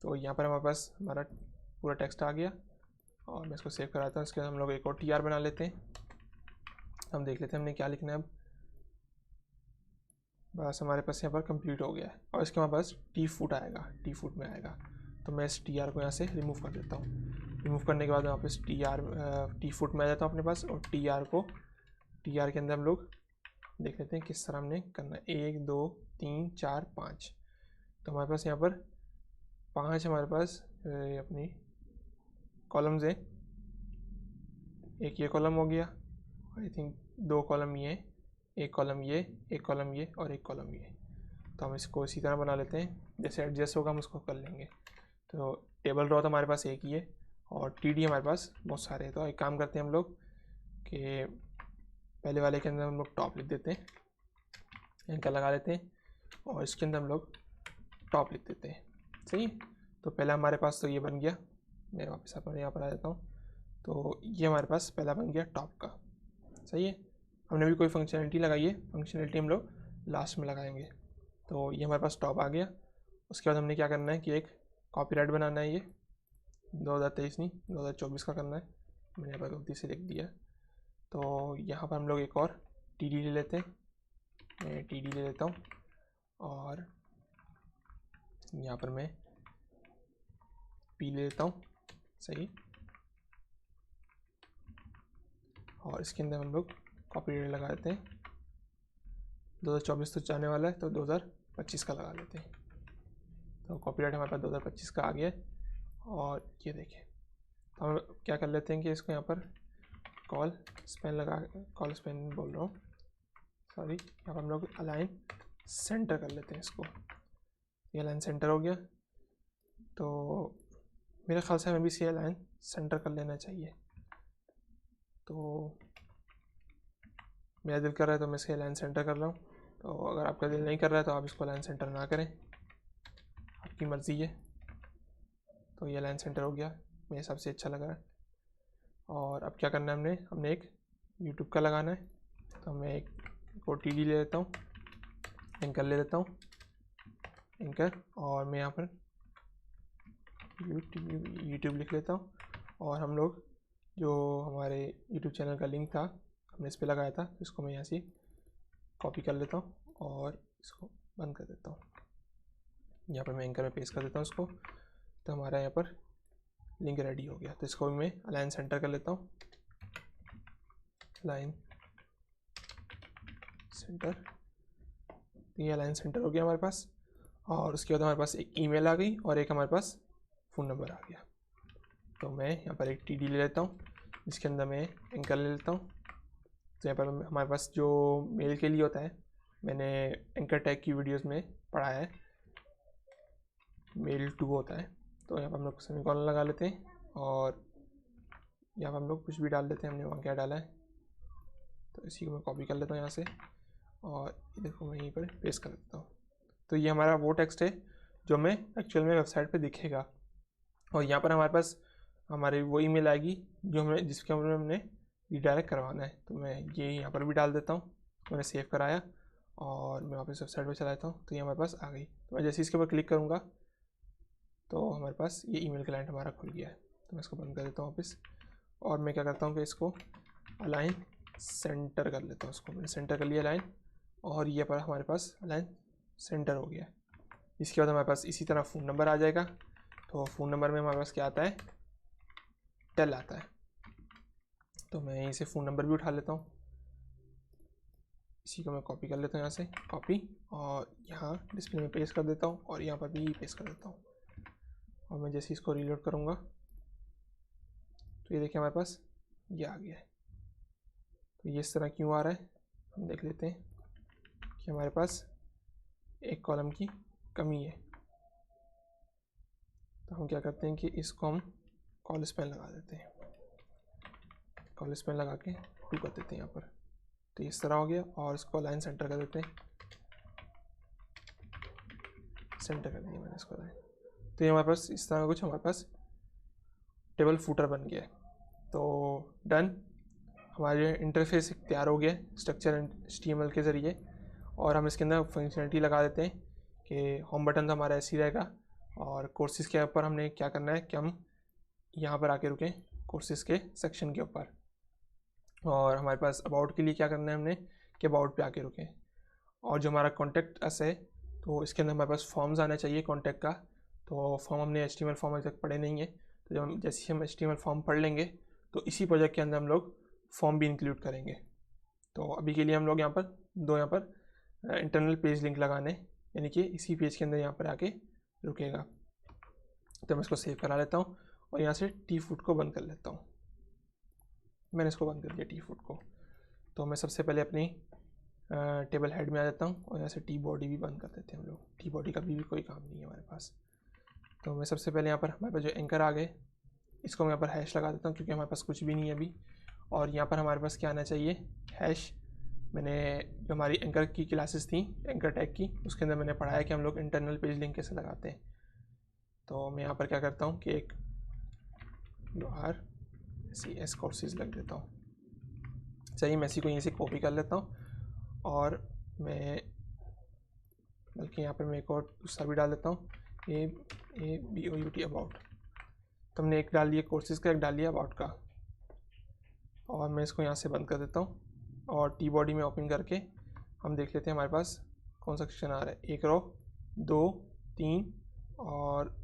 तो यहाँ पर हमारे पास हमारा पूरा टेक्स्ट आ गया, और मैं इसको सेव कराता हूँ। इसके बाद हम लोग एक और TR बना लेते हैं। हम देख लेते हैं हमने क्या लिखना है अब। बस हमारे पास यहाँ पर कंप्लीट हो गया है, और इसके हमारे पास T-फूट आएगा, T-फूट में आएगा। तो मैं इस TR को यहाँ से रिमूव कर देता हूँ। रिमूव करने के बाद वापस T-फूट में आ जाता हूँ अपने पास, और TR के अंदर हम लोग देख लेते हैं किस तरह हमने करना है। 1 2 3 4 5, तो हमारे पास यहाँ पर 5 हमारे पास अपनी कॉलम्स हैं। एक ये कॉलम हो गया, आई थिंक 2 कॉलम ये, एक कॉलम ये, एक कॉलम ये, और एक कॉलम ये। तो हम इसको इसी तरह बना लेते हैं, जैसे एडजस्ट होगा हम उसको कर लेंगे। तो टेबल रॉ तो हमारे पास एक ही है, और TD हमारे पास बहुत सारे हैं। तो एक काम करते हैं हम लोग कि पहले वाले के अंदर हम लोग टॉप लिख देते हैं, एंकर लगा लेते हैं, और इसके अंदर हम लोग टॉप लिख देते हैं। सही, तो पहला हमारे पास तो ये बन गया, मैं वापस अपने यहाँ पर आ जाता हूँ। तो ये हमारे पास पहला बन गया टॉप का, सही है। हमने भी कोई फंक्शनलिटी लगाई है, फंक्शनलिटी हम लोग लास्ट में लगाएंगे। तो ये हमारे पास टॉप आ गया। उसके बाद हमने क्या करना है कि एक कॉपीराइट बनाना है, ये 2023 नहीं 2024 का करना है, मैंने यहाँ पर गलती से लिख दिया। तो यहाँ पर हम लोग एक और TD ले लेते हैं, मैं TD ले लेता हूँ और यहाँ पर मैं P ले लेता हूँ, सही। और इसके अंदर हम लोग कॉपीराइट लगा देते हैं, 2024 तो जाने वाला है तो 2025 का लगा लेते हैं। तो कॉपीराइट हमारे पास 2025 का आ गया है। और ये देखिए, तो हम क्या कर लेते हैं कि इसको यहाँ पर कॉल स्पेन बोल रहा हूँ, सॉरी, यहाँ पर हम लोग अलाइन सेंटर कर लेते हैं इसको। ये अलाइन सेंटर हो गया। तो मेरे ख्याल से हमें भी इसे अलाइन सेंटर कर लेना चाहिए। तो मेरा दिल कर रहा है तो मैं इसे अलाइन सेंटर कर रहा हूँ। तो अगर आपका दिल नहीं कर रहा है तो आप इसको अलाइन सेंटर ना करें, आपकी मर्ज़ी है। तो ये अलाइन सेंटर हो गया, मेरे हिसाब से अच्छा लगा है। और अब क्या करना है, हमने एक यूट्यूब का लगाना है। तो मैं एक OTD ले लेता हूँ, एंकर ले लेता हूँ, एंकर, और मैं यहाँ पर यूट्यूब लिख लेता हूँ। और हम लोग जो हमारे यूट्यूब चैनल का लिंक था हमने इस पर लगाया था, तो इसको मैं यहाँ से कॉपी कर लेता हूँ और इसको बंद कर देता हूँ। यहाँ पर मैं एंकर में पेस्ट कर देता हूँ इसको। तो हमारा यहाँ पर लिंक रेडी हो गया। तो इसको भी मैं अलाइन सेंटर कर लेता हूँ, अलाइन सेंटर। ये अलाइन सेंटर हो गया हमारे पास। और उसके बाद हमारे पास एक ईमेल आ गई और एक हमारे पास फ़ोन नंबर आ गया। तो मैं यहाँ पर एक TD ले लेता हूँ, जिसके अंदर मैं एंकर ले लेता हूँ। तो यहाँ पर हमारे पास जो मेल के लिए होता है, मैंने एंकर टैग की वीडियोस में पढ़ा है, मेल 2 होता है। तो यहाँ पर हम लोग सेमीकोलन लगा लेते हैं और यहाँ पर हम लोग कुछ भी डाल देते हैं, हमने वहाँ क्या डाला है। तो इसी को मैं कॉपी कर लेता हूँ यहाँ से और देखो मैं यहीं पर पेस्ट कर देता हूँ। तो ये हमारा वो टेक्स्ट है जो हमें एक्चुअल में वेबसाइट पे दिखेगा। और यहाँ पर हमारे पास हमारी वो ईमेल आएगी जो हमें जिसके हमने रीडायरेक्ट करवाना है। तो मैं ये यहाँ पर भी डाल देता हूँ, मैंने सेव कराया और मैं वापस वेबसाइट पर चलाता हूँ। तो ये हमारे पास आ गई। तो मैं जैसे इसके ऊपर क्लिक करूँगा तो हमारे पास ये ईमेल क्लाइंट हमारा खुल गया है। तो मैं इसको बंद कर देता हूँ वापस। और मैं क्या करता हूँ कि इसको अलाइन सेंटर कर लेता हूँ, इसको मैंने सेंटर कर लिया अलाइन, और ये पर हमारे पास अलाइन सेंटर हो गया है। इसके बाद हमारे पास इसी तरह फ़ोन नंबर आ जाएगा। तो फ़ोन नंबर में हमारे पास क्या आता है, टेल आता है। तो मैं यहीं से फ़ोन नंबर भी उठा लेता हूँ, इसी को मैं कॉपी कर लेता हूँ यहाँ से, कॉपी, और यहाँ डिस्प्ले में पेस्ट कर देता हूँ और यहाँ पर भी पेस्ट कर देता हूँ। और मैं जैसे इसको रीलोड करूँगा तो ये देखिए हमारे पास ये आ गया है। तो ये इस तरह क्यों आ रहा है हम देख लेते हैं कि हमारे पास एक कॉलम की कमी है। तो हम क्या करते हैं कि इसको हम कॉल स्पेन लगा देते हैं, कॉल स्पेन लगा के 2 कर देते हैं यहाँ पर। तो इस तरह हो गया। और इसको लाइन सेंटर कर देते हैं, सेंटर कर दिया मैंने इसको लाइन। तो ये हमारे पास इस तरह कुछ हमारे पास टेबल फूटर बन गया है। तो डन, हमारे इंटरफेस तैयार हो गया स्ट्रक्चर HTML के ज़रिए। और हम इसके अंदर फंक्शनलिटी लगा देते हैं कि होम बटन तो हमारा ऐसे ही रहेगा। और कोर्सेज़ के ऊपर हमने क्या करना है कि हम यहाँ पर आके रुकें कोर्सेज़ के सेक्शन के ऊपर। और हमारे पास अबाउट के लिए क्या करना है हमने कि अबाउट पे आके रुकें। और जो हमारा कॉन्टैक्ट अस है तो इसके अंदर हमारे पास फॉर्म्स आना चाहिए कॉन्टैक्ट का। तो फॉर्म हमने HTML फॉर्म अभी तक पढ़े नहीं है। तो जब जैसे हम HTML फॉर्म पढ़ लेंगे तो इसी प्रोजेक्ट के अंदर हम लोग फॉर्म भी इंक्लूड करेंगे। तो अभी के लिए हम लोग यहाँ पर इंटरनल पेज लिंक लगाने, यानी कि इसी पेज के अंदर यहाँ पर आके रुकेगा। तो मैं इसको सेव करा लेता हूँ और यहाँ से tfoot को बंद कर लेता हूँ। मैंने इसको बंद कर दिया tfoot को। तो मैं सबसे पहले अपनी टेबल हेड में आ जाता हूँ और यहाँ से tbody भी बंद कर देते हैं हम लोग। tbody का भी कोई काम नहीं है हमारे पास। तो मैं सबसे पहले यहाँ पर हमारे पास जो एंकर आ गए इसको मैं यहाँ पर हैश लगा देता हूँ क्योंकि हमारे पास कुछ भी नहीं है अभी। और यहाँ पर हमारे पास क्या आना चाहिए, हैश। मैंने जो हमारी एंकर की क्लासेस थी एंकर टैग की, उसके अंदर मैंने पढ़ाया कि हम लोग इंटरनल पेज लिंक कैसे लगाते हैं। तो मैं यहाँ पर क्या करता हूँ कि एक URCS कोर्सेज लग देता हूँ। सही, मैं इसी को यहीं से कॉपी कर लेता हूँ और मैं बल्कि यहाँ पर मैं एक और दूसरा भी डाल देता हूँ, ABOUT अबाउट। तो हमने एक डाल लिया कोर्सेज का, एक डाल लिया अबाउट का, और मैं इसको यहाँ से बंद कर देता हूँ और टी बॉडी में ओपन करके हम देख लेते हैं हमारे पास कौन सा सेक्शन आ रहा है। 1 रो 2 3 और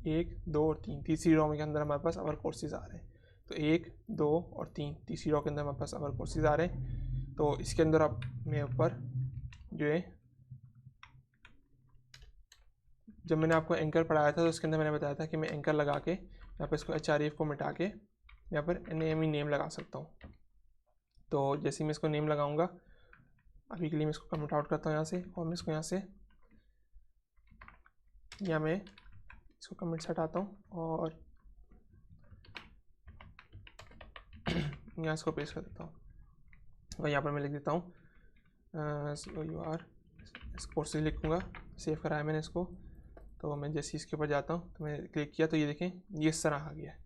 1 2 और 3, तीसरी रो के अंदर हमारे पास अवर कोर्सेज आ रहे हैं। तो 1 2 और 3 तीसरी रो के अंदर हमारे पास अवर कोर्सेज आ रहे हैं। तो इसके अंदर अब मैं ऊपर जो है, जब मैंने आपको एंकर पढ़ाया था तो उसके अंदर मैंने बताया था कि मैं एंकर लगा के यहाँ पर इसको HREF को मिटा के यहाँ पर NAME नेम लगा सकता हूँ। तो जैसे मैं इसको नेम लगाऊंगा, अभी के लिए मैं इसको कमेंट आउट करता हूँ यहाँ से, और मैं इसको यहाँ से या मैं इसको कमेंट से हटाता हूँ और यहाँ इसको पेस्ट कर देता हूँ और यहाँ पर मैं लिख देता हूँ कोर्सेज लिखूँगा। सेव कराया मैंने इसको, तो मैं जैसे इसके ऊपर जाता हूँ तो मैं क्लिक किया तो ये देखें ये इस तरह आ गया है।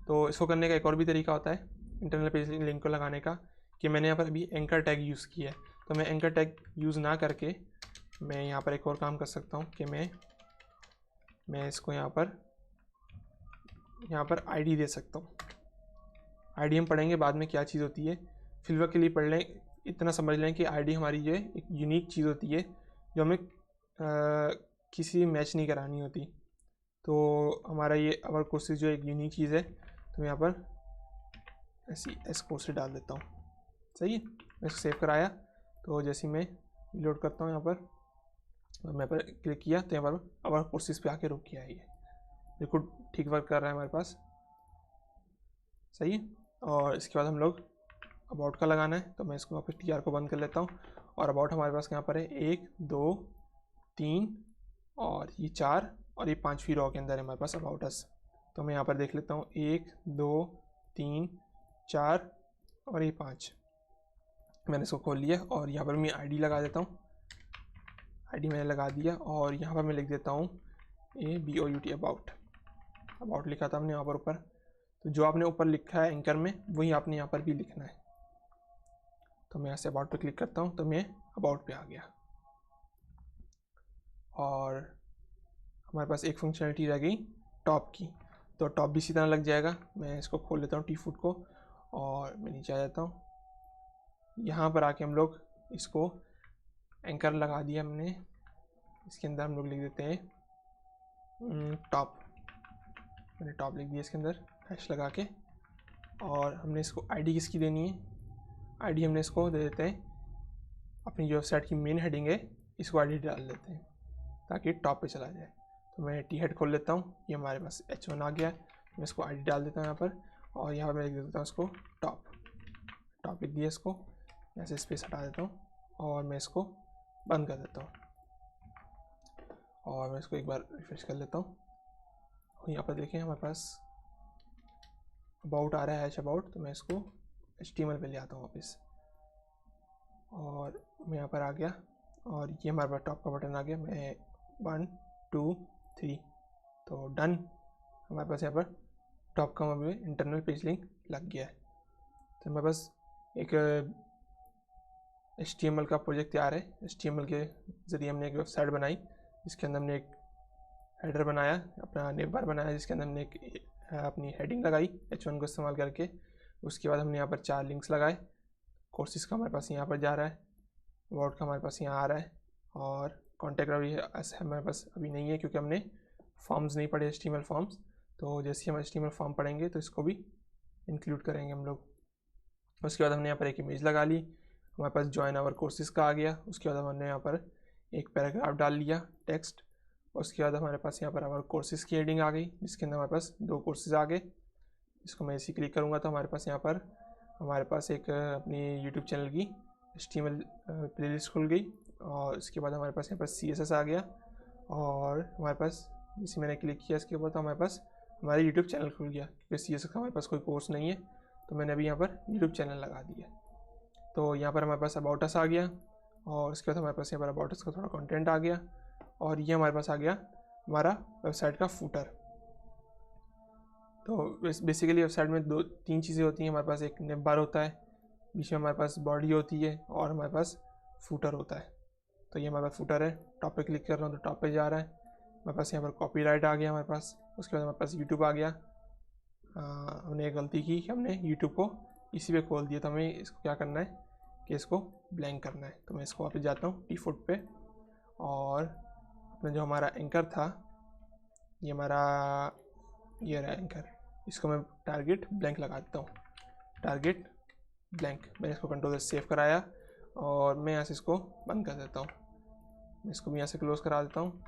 तो इसको करने का एक और भी तरीका होता है इंटरनल पेज लिंक को लगाने का, कि मैंने यहाँ पर अभी एंकर टैग यूज़ किया है। तो मैं एंकर टैग यूज़ ना करके मैं यहाँ पर एक और काम कर सकता हूँ कि मैं इसको यहाँ पर आईडी दे सकता हूँ। आईडी हम पढ़ेंगे बाद में क्या चीज़ होती है, फिलहाल के लिए पढ़ लें, इतना समझ लें कि आईडी हमारी जो है एक यूनिक चीज़ होती है जो हमें किसी मैच नहीं करानी होती। तो हमारा ये अवर कोर्सेज जो एक यूनिक चीज़ है, तो मैं यहाँ पर SES कोर्सेज डाल देता हूँ। सही है, मैं इसको सेव कराया तो जैसे मैं लोड करता हूँ यहाँ पर, मैं पर क्लिक किया तो यहाँ पर अवर कोर्सेज पे आके रुक गया है। ये बिल्कुल ठीक वर्क कर रहा है हमारे पास। सही है, और इसके बाद हम लोग अबाउट का लगाना है, तो मैं इसको वापस TR को बंद कर लेता हूँ और अबाउट हमारे पास यहाँ पर है 1 2 3 और ये 4 और ये 5वीं रो के अंदर है हमारे पास अबाउट अस। तो मैं यहाँ पर देख लेता हूँ 1 2 3 4 और ये 5, मैंने इसको खोल लिया और यहाँ पर मैं आईडी लगा देता हूँ। आईडी मैंने लगा दिया और यहाँ पर मैं लिख देता हूँ ABOUT अबाउट लिखा था हमने यहाँ पर ऊपर। तो जो आपने ऊपर लिखा है एंकर में वही आपने यहाँ पर भी लिखना है। तो मैं यहाँ से अबाउट पे क्लिक करता हूँ तो मैं अबाउट पे आ गया और हमारे पास एक फंक्शनलिटी रह गई टॉप की। तो टॉप भी इसी तरह लग जाएगा। मैं इसको खोल लेता हूँ टी-फूड को और मैं नीचे आ जाता हूँ। यहाँ पर आके हम लोग इसको एंकर लगा दिया हमने, इसके अंदर हम लोग लिख देते हैं टॉप। मैंने टॉप लिख दिया इसके अंदर हैश लगा के, और हमने इसको आईडी किसकी देनी है, आईडी हमने इसको दे देते हैं अपनी जो वेबसाइट की मेन हेडिंग है, इसको आईडी डाल देते हैं ताकि टॉप पे चला जाए। तो मैं टी हेड खोल लेता हूँ, ये हमारे पास H1 आ गया। मैं इसको आईडी डाल देता हूँ यहाँ पर और यहाँ पर मैं लिख देता हूँ इसको टॉप लिख दिया। इसको यहाँ से स्पेस हटा देता हूँ और मैं इसको बंद कर देता हूँ और मैं इसको एक बार रिफ्रेश कर लेता हूँ। यहाँ पर देखें हमारे पास अबाउट आ रहा है हैश अबाउट, तो मैं इसको HTML पे ले आता हूँ वापस और मैं यहाँ पर आ गया और ये हमारे पास टॉप का बटन आ गया। मैं 1 2 3 तो डन, हमारे पास यहाँ पर टॉप का हमारे इंटरनल पेज लिंक लग गया है। तो हमारे पास एक HTML का प्रोजेक्ट तैयार है। HTML के ज़रिए हमने एक वेबसाइट बनाई जिसके अंदर हमने एक हेडर बनाया, अपना नेव बार बनाया, जिसके अंदर हमने एक अपनी हेडिंग लगाई H1 को इस्तेमाल करके। उसके बाद हमने यहाँ पर 4 लिंक्स लगाए। कोर्सेज का हमारे पास यहाँ पर जा रहा है, अबाउट का हमारे पास यहाँ आ रहा है और कॉन्टैक्ट अभी हमारे पास अभी नहीं है क्योंकि हमने फॉर्म्स नहीं पढ़े HTML फॉर्म्स। तो जैसे हम HTML फॉर्म पढ़ेंगे तो इसको भी इंक्लूड करेंगे हम लोग। उसके बाद हमने यहाँ पर एक इमेज लगा ली, हमारे पास ज्वाइन आवर कोर्सेज का आ गया। उसके बाद हमने यहाँ पर एक पैराग्राफ डाल लिया टेक्स्ट। उसके बाद हमारे पास यहाँ पर हमारे कोर्सेज की हेडिंग आ गई जिसके अंदर हमारे पास 2 कोर्सेज आ गए। इसको मैं इसी क्लिक करूँगा तो हमारे पास यहाँ पर हमारे पास एक अपनी यूट्यूब चैनल की HTML प्लेलिस्ट खुल गई और इसके बाद हमारे पास यहाँ पर CSS आ गया और हमारे पास जैसे मैंने क्लिक किया इसके ऊपर तो हमारे पास हमारा यूट्यूब चैनल खुल गया क्योंकि CSS का हमारे पास कोई कोर्स नहीं है तो मैंने अभी यहाँ पर यूट्यूब चैनल लगा दिया। तो यहाँ पर हमारे पास अबाउट अस आ गया और उसके बाद हमारे पास यहाँ पर अबाउट अस का थोड़ा कंटेंट आ गया और ये हमारे पास आ गया हमारा वेबसाइट का फूटर। तो बेसिकली वेबसाइट में 2-3 चीज़ें होती हैं। हमारे पास एक नेम बार होता है, बीच में हमारे पास बॉडी होती है और हमारे पास फूटर होता है। तो ये हमारे पास फूटर है। टॉप पे क्लिक कर रहा हूँ तो टॉप पे जा रहा है। हमारे पास यहाँ पर कॉपीराइट आ गया हमारे पास। उसके बाद हमारे पास यूट्यूब आ गया। हमने एक गलती की, हमने यूट्यूब को इसी पे खोल दिया। तो हमें इसको क्या करना है कि इसको ब्लैंक करना है। तो मैं इसको वापस जाता हूँ टी-फुट पे और अपना जो हमारा एंकर था, ये हमारा ये रहा एंकर, इसको मैं टारगेट ब्लैंक लगा देता हूँ। टारगेट ब्लैंक, मैंने इसको कंट्रोल से सेव कराया और मैं यहाँ से इसको बंद कर देता हूँ। मैं इसको भी यहाँ से क्लोज करा देता हूँ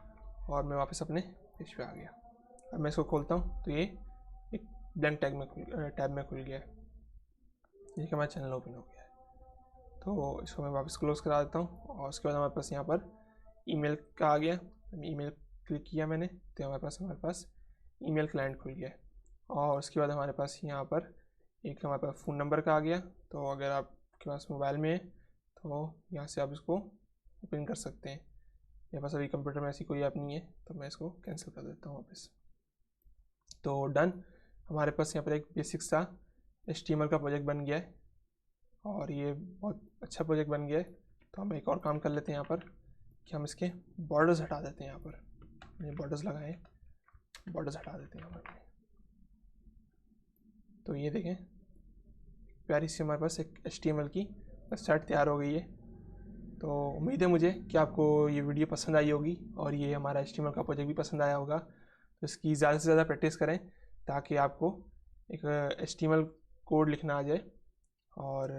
और मैं वापस अपने पेज पे आ गया। अब मैं इसको खोलता हूँ तो ये एक ब्लैंक टैब में खुल गया है। ये हमारा चैनल ओपन हो गया है। तो इसको मैं वापस क्लोज करा देता हूँ और उसके बाद हमारे पास यहाँ पर ईमेल का आ गया। ईमेल क्लिक किया मैंने तो हमारे पास ईमेल क्लाइंट खुल गया है। और उसके बाद हमारे पास यहाँ पर एक हमारे पास फ़ोन नंबर का आ गया। तो अगर आपके पास मोबाइल में है तो यहाँ से आप इसको ओपन कर सकते हैं। मेरे पास अभी कंप्यूटर में ऐसी कोई ऐप नहीं है तो मैं इसको कैंसिल कर देता हूँ वापस। तो डन, हमारे पास यहाँ पर एक बेसिक सा HTML का प्रोजेक्ट बन गया है और ये बहुत अच्छा प्रोजेक्ट बन गया है। तो हम एक और काम कर लेते हैं यहाँ पर कि हम इसके बॉर्डर्स हटा देते हैं। यहाँ पर ये बॉर्डर्स लगाए, बॉर्डर्स हटा देते हैं यहाँ पर। तो ये देखें, प्यारी सी हमारे पास एक HTML की वेबसाइट तैयार हो गई है। तो उम्मीद है मुझे कि आपको ये वीडियो पसंद आई होगी और ये हमारा HTML का प्रोजेक्ट भी पसंद आया होगा। तो इसकी ज़्यादा से ज़्यादा प्रैक्टिस करें ताकि आपको एक HTML कोड लिखना आ जाए। और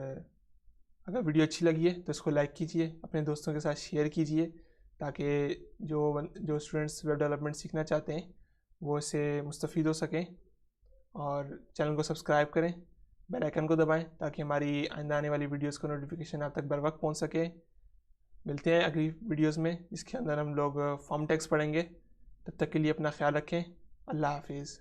अगर वीडियो अच्छी लगी है तो इसको लाइक कीजिए, अपने दोस्तों के साथ शेयर कीजिए ताकि जो स्टूडेंट्स वेब डेवलपमेंट सीखना चाहते हैं वो इससे मुस्तफ़ीद हो सकें। और चैनल को सब्सक्राइब करें, बेल आइकन को दबाएं ताकि हमारी आइंदा आने वाली वीडियोस का नोटिफिकेशन आप तक बर वक्त पहुँच सके। मिलते हैं अगली वीडियोस में जिसके अंदर हम लोग फॉर्म टैग्स पढ़ेंगे। तब तक के लिए अपना ख्याल रखें। अल्लाह हाफिज़।